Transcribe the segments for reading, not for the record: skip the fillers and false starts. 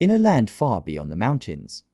In a land far beyond the mountains,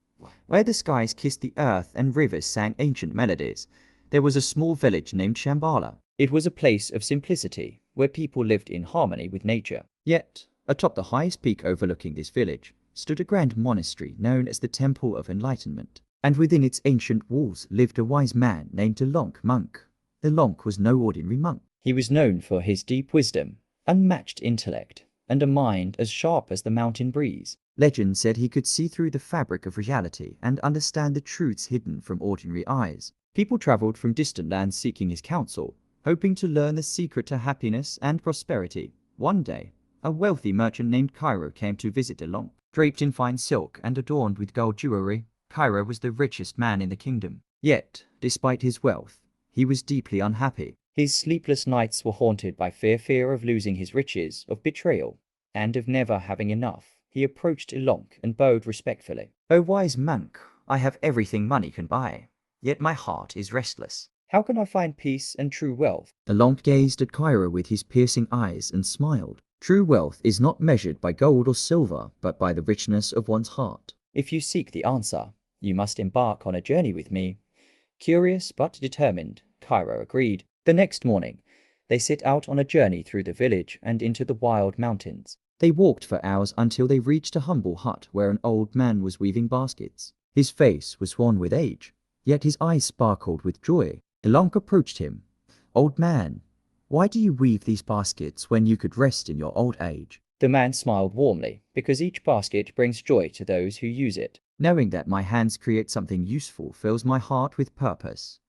where the skies kissed the earth and rivers sang ancient melodies, there was a small village named Shambhala. It was a place of simplicity, where people lived in harmony with nature. Yet, atop the highest peak overlooking this village, stood a grand monastery known as the Temple of Enlightenment, and within its ancient walls lived a wise man named Elonk Monk. Elonk was no ordinary monk. He was known for his deep wisdom, unmatched intellect, and a mind as sharp as the mountain breeze. Legend said he could see through the fabric of reality and understand the truths hidden from ordinary eyes. People traveled from distant lands seeking his counsel, hoping to learn the secret to happiness and prosperity. One day, a wealthy merchant named Kairo came to visit Elonk. Draped in fine silk and adorned with gold jewelry, Kairo was the richest man in the kingdom. Yet, despite his wealth, he was deeply unhappy. His sleepless nights were haunted by fear of losing his riches, of betrayal, and of never having enough. He approached Elonk and bowed respectfully. "O wise monk, I have everything money can buy, yet my heart is restless. How can I find peace and true wealth?" Elonk gazed at Kairo with his piercing eyes and smiled. "True wealth is not measured by gold or silver, but by the richness of one's heart. If you seek the answer, you must embark on a journey with me." Curious but determined, Kairo agreed. The next morning, they set out on a journey through the village and into the wild mountains. They walked for hours until they reached a humble hut where an old man was weaving baskets. His face was wan with age, yet his eyes sparkled with joy. Elonk approached him. "Old man, why do you weave these baskets when you could rest in your old age?" The man smiled warmly, because each basket brings joy to those who use it. "Knowing that my hands create something useful fills my heart with purpose."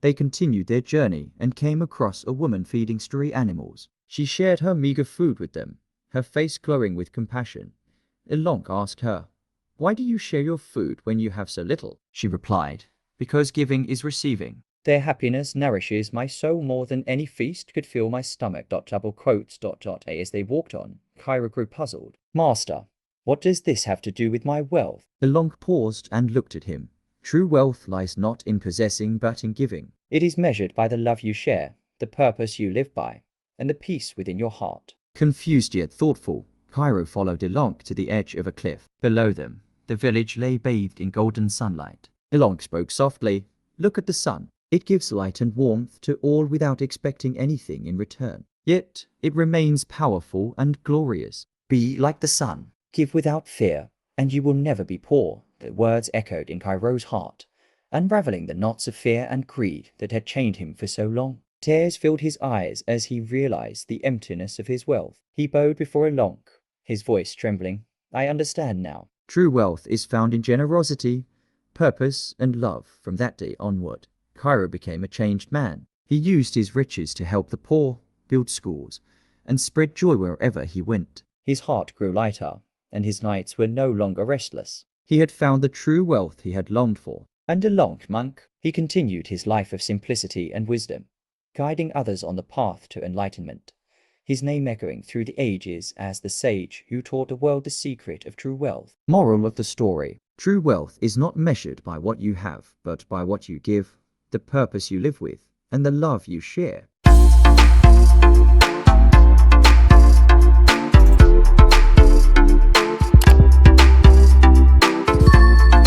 They continued their journey and came across a woman feeding stray animals. She shared her meager food with them, her face glowing with compassion. Elonk asked her, "Why do you share your food when you have so little?" She replied, "Because giving is receiving. Their happiness nourishes my soul more than any feast could fill my stomach." As they walked on, Kairo grew puzzled. "Master, what does this have to do with my wealth?" Elonk paused and looked at him. "True wealth lies not in possessing but in giving. It is measured by the love you share, the purpose you live by, and the peace within your heart." Confused yet thoughtful, Kairo followed Elonk to the edge of a cliff. Below them, the village lay bathed in golden sunlight. Elonk spoke softly. "Look at the sun. It gives light and warmth to all without expecting anything in return. Yet it remains powerful and glorious. Be like the sun. Give without fear, and you will never be poor." The words echoed in Kairo's heart, unraveling the knots of fear and greed that had chained him for so long. Tears filled his eyes as he realized the emptiness of his wealth. He bowed before Elonk, his voice trembling. "I understand now. True wealth is found in generosity, purpose, and love." From that day onward, Kairo became a changed man. He used his riches to help the poor, build schools, and spread joy wherever he went. His heart grew lighter, and his nights were no longer restless. He had found the true wealth he had longed for. And Elonk Monk, he continued his life of simplicity and wisdom, guiding others on the path to enlightenment, his name echoing through the ages as the sage who taught the world the secret of true wealth. Moral of the story: true wealth is not measured by what you have, but by what you give, the purpose you live with, and the love you share.